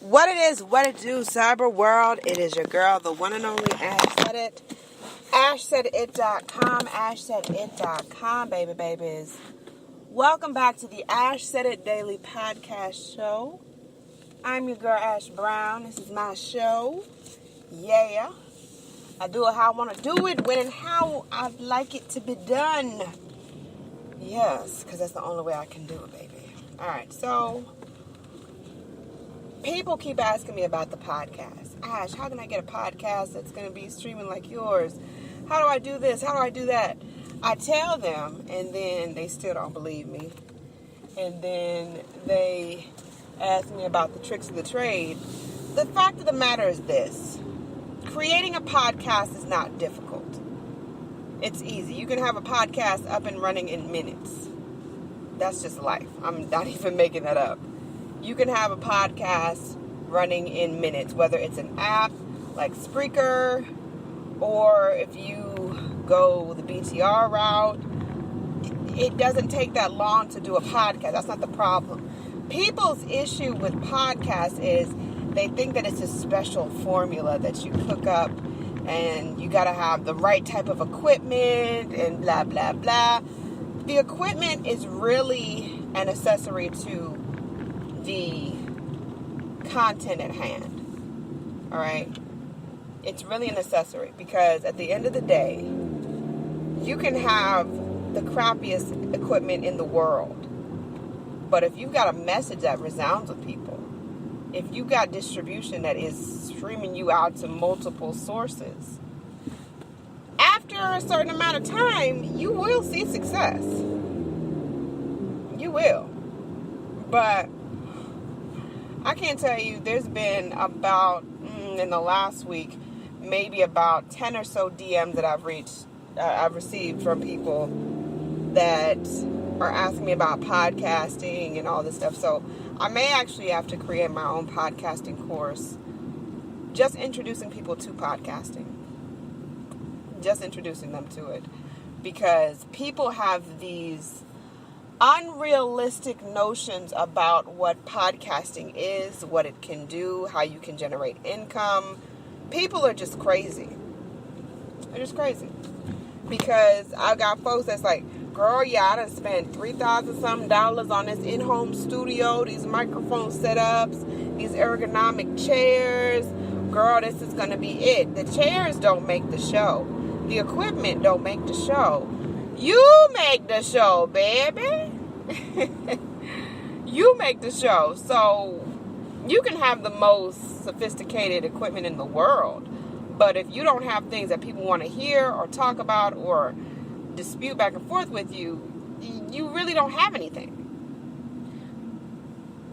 What it is, what it do, cyber world. It is your girl, the one and only Ash Said It. AshSaidIt.com, AshSaidIt.com, babies. Welcome back to the Ash Said It Daily Podcast Show. I'm your girl, Ash Brown. This is my show. Yeah. I do it how I want to do it, when and how I'd like it to be done. Yes, because that's the only way I can do it, baby. All right, so people keep asking me about the podcast. Ash, how can I get a podcast that's going to be streaming like yours? How do I do this? How do I do that? I tell them, and then they still don't believe me. And then they ask me about the tricks of the trade. The fact of the matter is this. Creating a podcast is not difficult. It's easy. You can have a podcast up and running in minutes. That's just life. I'm not even making that up. You can have a podcast running in minutes, whether it's an app like Spreaker, or if you go the BTR route. It doesn't take that long to do a podcast. That's not the problem. People's issue with podcasts is they think that it's a special formula that you cook up and you got to have the right type of equipment and blah, blah, blah. The equipment is really an accessory to the content at hand. All right? It's really an accessory because at the end of the day, you can have the crappiest equipment in the world. But if you've got a message that resounds with people, if you got distribution that is streaming you out to multiple sources, after a certain amount of time, you will see success. You will. But I can't tell you, there's been about, in the last week, maybe about 10 or so DMs that I've received from people that are asking me about podcasting and all this stuff. So I may actually have to create my own podcasting course, just introducing people to podcasting, just introducing them to it, because people have these unrealistic notions about what podcasting is, what it can do, how you can generate income. People are just crazy. They're just crazy. Because I've got folks that's like, girl, yeah, I done spent $3,000 something on this in-home studio, these microphone setups, these ergonomic chairs. Girl, this is going to be it. The chairs don't make the show. The equipment don't make the show. You make the show, baby. You make the show. So you can have the most sophisticated equipment in the world, but if you don't have things that people want to hear or talk about or dispute back and forth with you, you really don't have anything.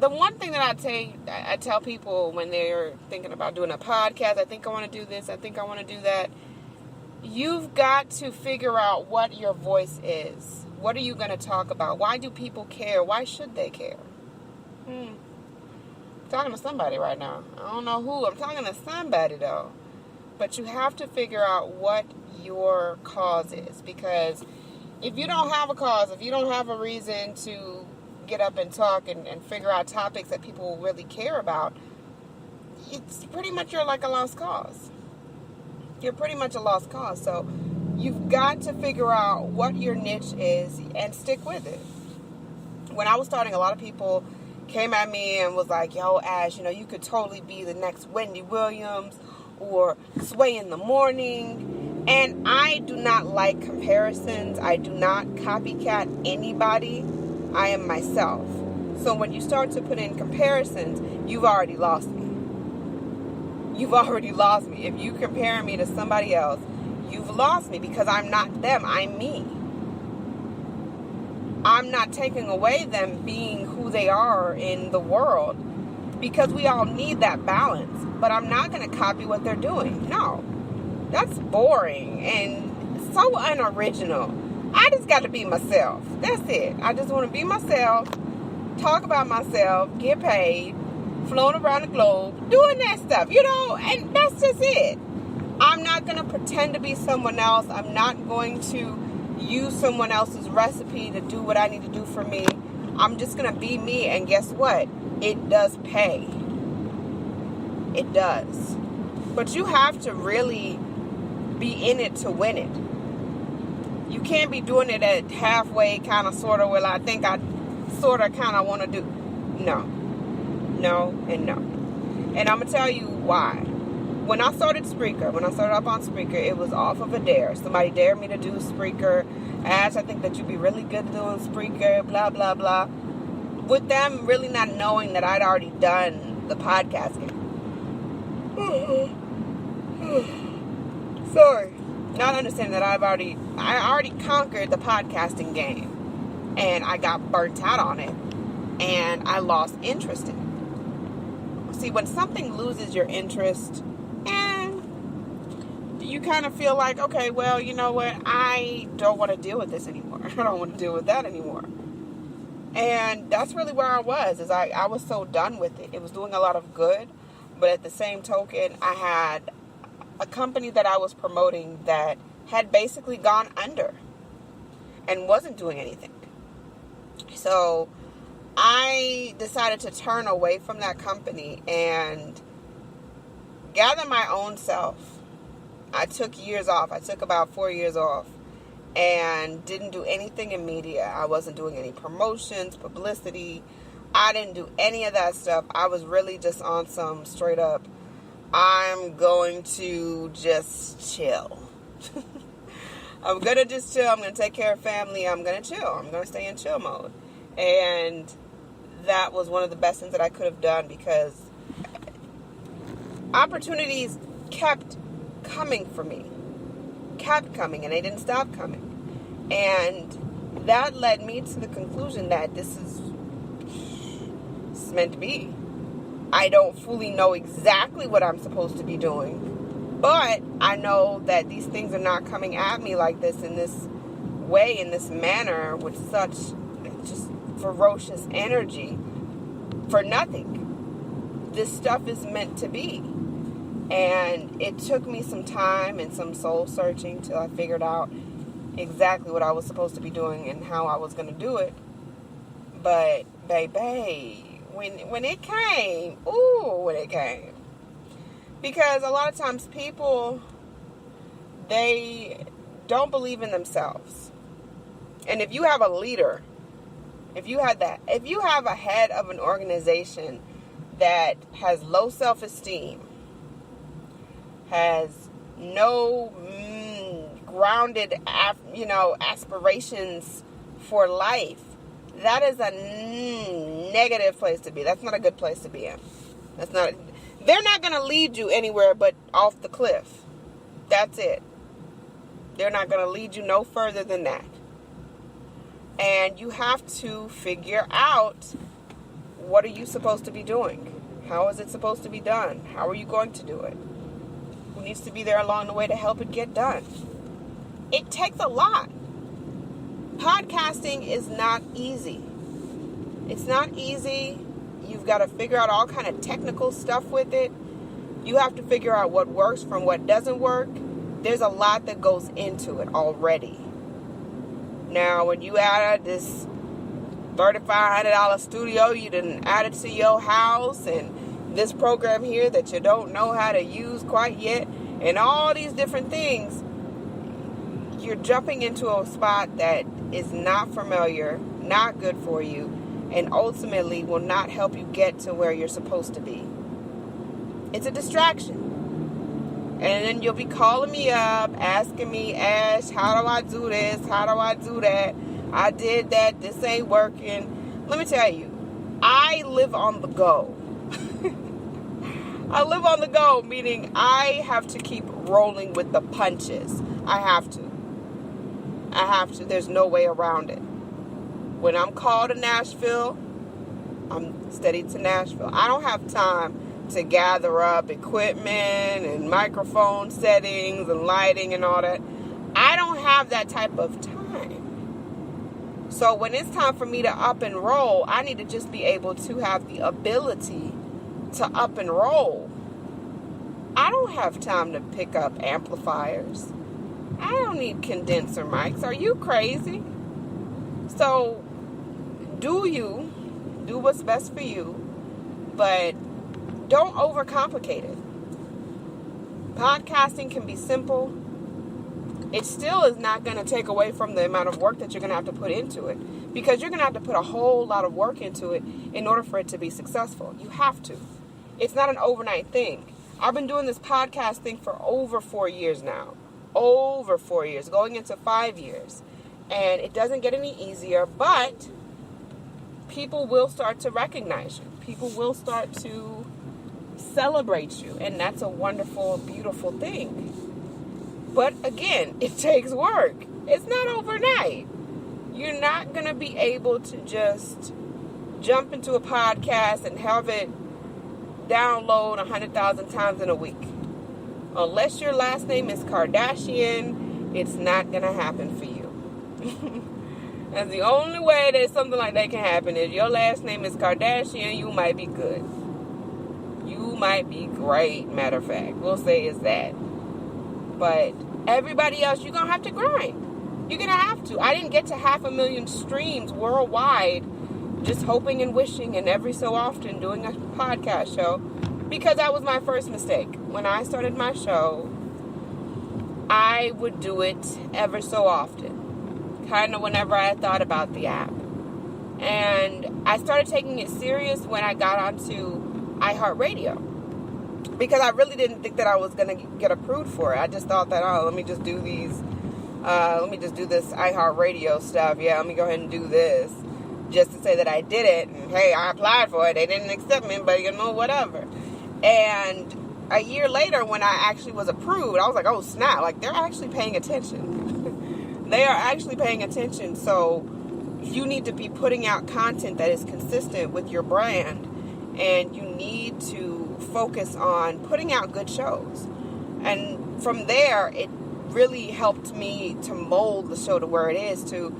The one thing that I tell people when they're thinking about doing a podcast, I think I want to do this, I think I want to do that. You've got to figure out what your voice is. What are you going to talk about? Why do people care? Why should they care? I'm talking to somebody right now. I don't know who. I'm talking to somebody, though. But you have to figure out what your cause is. Because if you don't have a cause, if you don't have a reason to get up and talk and figure out topics that people really care about, it's pretty much you're like a lost cause. You're pretty much a lost cause. So you've got to figure out what your niche is and stick with it. When I was starting, a lot of people came at me and was like, yo, Ash, you could totally be the next Wendy Williams or Sway in the Morning. And I do not like comparisons. I do not copycat anybody. I am myself. So when you start to put in comparisons, you've already lost me. You've already lost me. If you compare me to somebody else, you've lost me because I'm not them. I'm me. I'm not taking away them being who they are in the world because we all need that balance. But I'm not going to copy what they're doing. No. That's boring and so unoriginal. I just got to be myself. That's it. I just want to be myself, talk about myself, get paid, flown around the globe, doing that stuff, and that's just it. I'm not going to pretend to be someone else. I'm not going to use someone else's recipe to do what I need to do for me. I'm just going to be me, and guess what? It does pay. It does. But you have to really be in it to win it. You can't be doing it at halfway, kind of, sort of, well, I think I sort of, kind of want to do. No. No and no. And I'm going to tell you why. When I started up on Spreaker, it was off of a dare. Somebody dared me to do Spreaker. Ash, I think that you'd be really good doing Spreaker, blah, blah, blah. With them really not knowing that I'd already done the podcasting. Sorry. Not understanding that I already conquered the podcasting game. And I got burnt out on it. And I lost interest in it. See, when something loses your interest, you kind of feel like, okay, well, you know what? I don't want to deal with this anymore. I don't want to deal with that anymore. And that's really where I was, is I was so done with it. It was doing a lot of good, but at the same token, I had a company that I was promoting that had basically gone under and wasn't doing anything. So I decided to turn away from that company and gather my own self. I took years off. I took about 4 years off and didn't do anything in media. I wasn't doing any promotions, publicity. I didn't do any of that stuff. I was really just on some straight up, I'm going to just chill. I'm going to just chill. I'm going to take care of family. I'm going to chill. I'm going to stay in chill mode. And that was one of the best things that I could have done, because opportunities kept coming for me. Kept coming, and they didn't stop coming. And that led me to the conclusion that this is meant to be. I don't fully know exactly what I'm supposed to be doing, but I know that these things are not coming at me like this, in this way, in this manner, with such just ferocious energy for nothing. This stuff is meant to be. And it took me some time and some soul searching till I figured out exactly what I was supposed to be doing and how I was going to do it. But, baby, when it came, when it came. Because a lot of times people, they don't believe in themselves. And if you have a leader, if you have a head of an organization that has low self-esteem, has no grounded, aspirations for life, that is a negative place to be. That's not a good place to be in. They're not going to lead you anywhere but off the cliff. That's it. They're not going to lead you no further than that. And you have to figure out, what are you supposed to be doing? How is it supposed to be done? How are you going to do it? Who needs to be there along the way to help it get done? It takes a lot. Podcasting is not easy. It's not easy. You've got to figure out all kind of technical stuff with it. You have to figure out what works from what doesn't work. There's a lot that goes into it already. Now, when you add this $3,500 studio, you didn't add it to your house, and this program here that you don't know how to use quite yet, and all these different things, you're jumping into a spot that is not familiar, not good for you, and ultimately will not help you get to where you're supposed to be. It's a distraction. And then you'll be calling me up, asking me, Ash, how do I do this? How do I do that? I did that. This ain't working. Let me tell you, I live on the go. I live on the go, meaning I have to keep rolling with the punches. I have to. There's no way around it. When I'm called to Nashville, I'm steady to Nashville. I don't have time to gather up equipment and microphone settings and lighting and all that. I don't have that type of time. So when it's time for me to up and roll, I need to just be able to have the ability to up and roll. I don't have time to pick up amplifiers. I don't need condenser mics. Are you crazy? So do what's best for you, but don't overcomplicate it. Podcasting can be simple. It still is not going to take away from the amount of work that you're going to have to put into it, because you're going to have to put a whole lot of work into it in order for it to be successful. You have to. It's not an overnight thing. I've been doing this podcast thing for over 4 years now. Over 4 years, going into 5 years. And it doesn't get any easier, but people will start to recognize you. People will start to celebrate you. And that's a wonderful, beautiful thing. But again, it takes work. It's not overnight. You're not going to be able to just jump into a podcast and have it download 100,000 times in a week. Unless your last name is Kardashian, it's not going to happen for you. That's the only way that something like that can happen. If your last name is Kardashian, you might be good. You might be great, matter of fact. We'll say it's that. But everybody else, you're going to have to grind. You're going to have to. I didn't get to 500,000 streams worldwide just hoping and wishing and every so often doing a podcast show, because that was my first mistake. When I started my show, I would do it ever so often, kind of whenever I thought about the app. And I started taking it serious when I got onto iHeartRadio, because I really didn't think that I was going to get approved for it. I just thought that, let me just do this iHeartRadio stuff. Yeah, let me go ahead and do this, just to say that I did it. And hey, I applied for it. They didn't accept me, but whatever. And a year later, when I actually was approved, I was like, oh snap, like they're actually paying attention. They are actually paying attention. So you need to be putting out content that is consistent with your brand, and you need to focus on putting out good shows. And from there, it really helped me to mold the show to where it is, to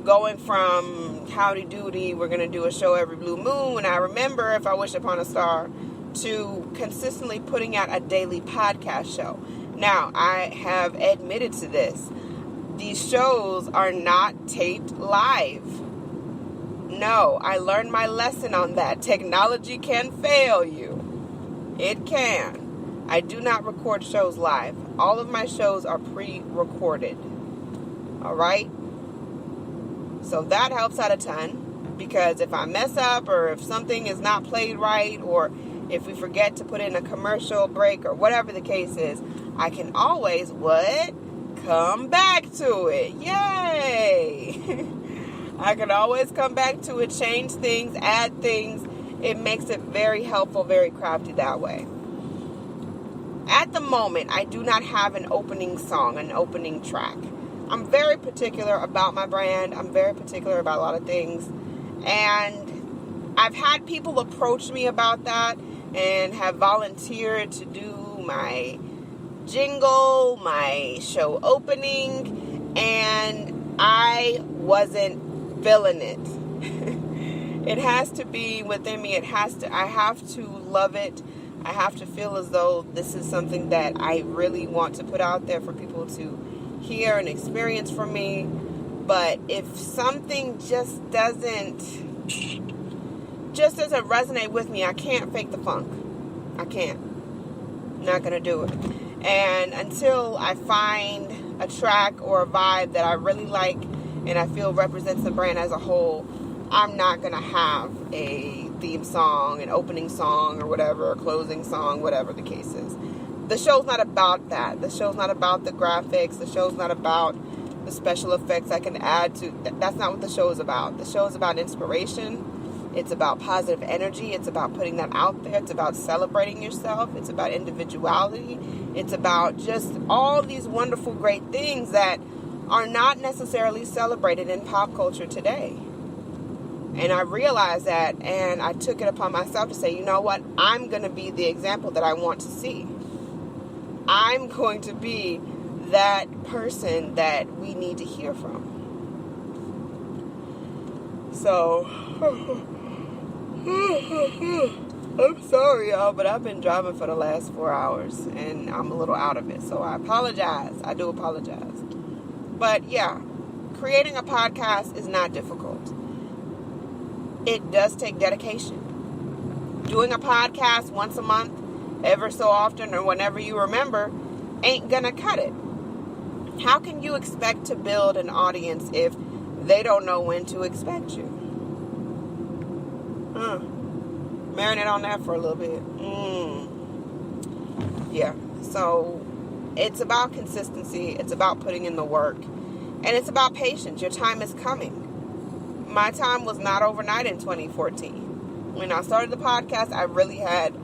going from Howdy Doody, we're going to do a show every blue moon, and I remember If I Wish Upon a Star, to consistently putting out a daily podcast show. Now, I have admitted to this. These shows are not taped live. No, I learned my lesson on that. Technology can fail you. It can. I do not record shows live. All of my shows are pre-recorded. All right? So that helps out a ton, because if I mess up, or if something is not played right, or if we forget to put in a commercial break, or whatever the case is, I can always, come back to it. Yay! I can always come back to it, change things, add things. It makes it very helpful, very crafty that way. At the moment, I do not have an opening song, an opening track. I'm very particular about my brand. I'm very particular about a lot of things. And I've had people approach me about that and have volunteered to do my jingle, my show opening, and I wasn't feeling it. It has to be within me. I have to love it. I have to feel as though this is something that I really want to put out there for people to hear and experience from me. But if something just doesn't resonate with me, I can't fake the funk. I can't. I'm not going to do it. And until I find a track or a vibe that I really like and I feel represents the brand as a whole, I'm not going to have a theme song, an opening song, or whatever, a closing song, whatever the case is. The show's not about that. The show's not about the graphics. The show's not about the special effects I can add to. That's not what the show is about. The show is about inspiration. It's about positive energy. It's about putting that out there. It's about celebrating yourself. It's about individuality. It's about just all these wonderful, great things that are not necessarily celebrated in pop culture today. And I realized that, and I took it upon myself to say, you know what? I'm going to be the example that I want to see. I'm going to be that person that we need to hear from. So, I'm sorry, y'all, but I've been driving for the last 4 hours, and I'm a little out of it. So I apologize. I do apologize. But yeah, creating a podcast is not difficult. It does take dedication. doing a podcast once a month, ever so often, or whenever you remember, ain't gonna cut it. How can you expect to build an audience if they don't know when to expect you? Marinate on that for a little bit. Yeah. So it's about consistency. It's about putting in the work. And it's about patience. Your time is coming. My time was not overnight in 2014. When I started the podcast, I really had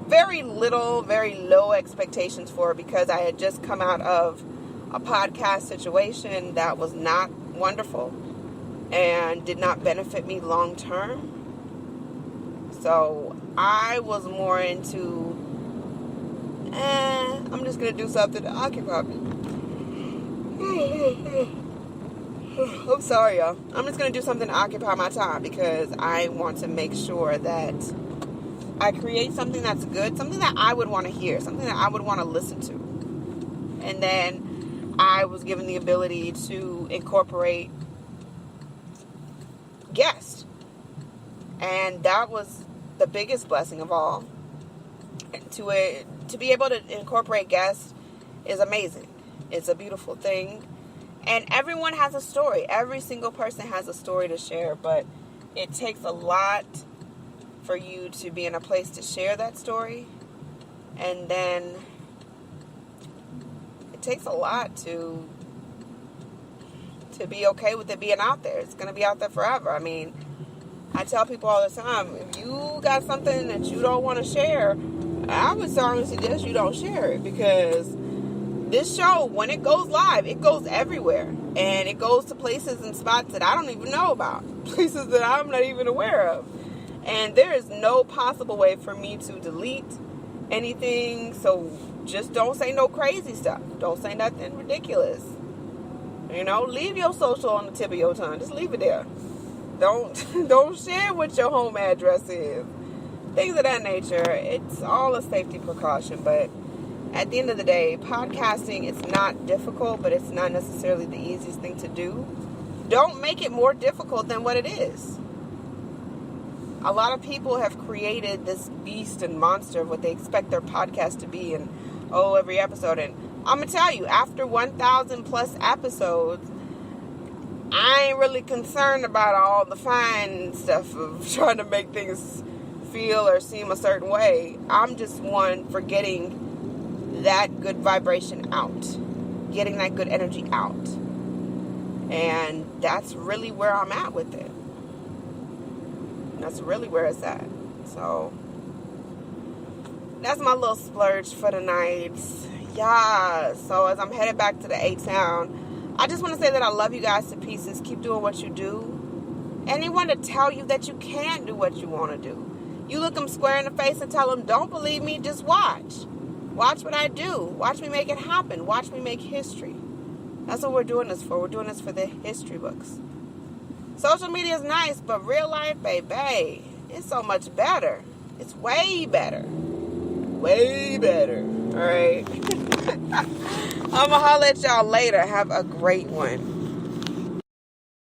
very low expectations for it because I had just come out of a podcast situation that was not wonderful and did not benefit me long term. So I was more into, I'm just going to do something to occupy me. I'm sorry, y'all. I'm just going to do something to occupy my time because I want to make sure that I create something that's good, something that I would want to hear, something that I would want to listen to. And then I was given the ability to incorporate guests. And that was the biggest blessing of all. To be able to incorporate guests is amazing. It's a beautiful thing. And everyone has a story. Every single person has a story to share. But it takes a lot for you to be in a place to share that story. And then it takes a lot to be okay with it being out there. It's going to be out there forever. I mean, I tell people all the time, if you got something that you don't want to share, I would strongly suggest you don't share it, because this show, when it goes live, it goes everywhere. And it goes to places and spots that I don't even know about. Places that I'm not even aware of. And there is no possible way for me to delete anything. So just don't say no crazy stuff. Don't say nothing ridiculous. You know, leave your social on the tip of your tongue. Just leave it there. Don't share what your home address is. Things of that nature. It's all a safety precaution. But at the end of the day, podcasting, it's not difficult, but it's not necessarily the easiest thing to do. Don't make it more difficult than what it is. A lot of people have created this beast and monster of what they expect their podcast to be, and every episode. And I'm going to tell you, after 1,000 plus episodes, I ain't really concerned about all the fine stuff of trying to make things feel or seem a certain way. I'm just one for getting that good vibration out, getting that good energy out. And that's really where I'm at with it. That's really where it's at. So that's my little splurge for the night. Yeah. So as I'm headed back to the A-Town, I just want to say that I love you guys to pieces. Keep doing what you do. Anyone to tell you that you can't do what you want to do, you look them square in the face and tell them, don't believe me, just watch. Watch what I do. Watch me make it happen. Watch me make history. That's what we're doing this for. We're doing this for the history books. Social media is nice, but real life, baby, it's so much better. It's way better. Way better. All right. I'm going to holler at y'all later. Have a great one.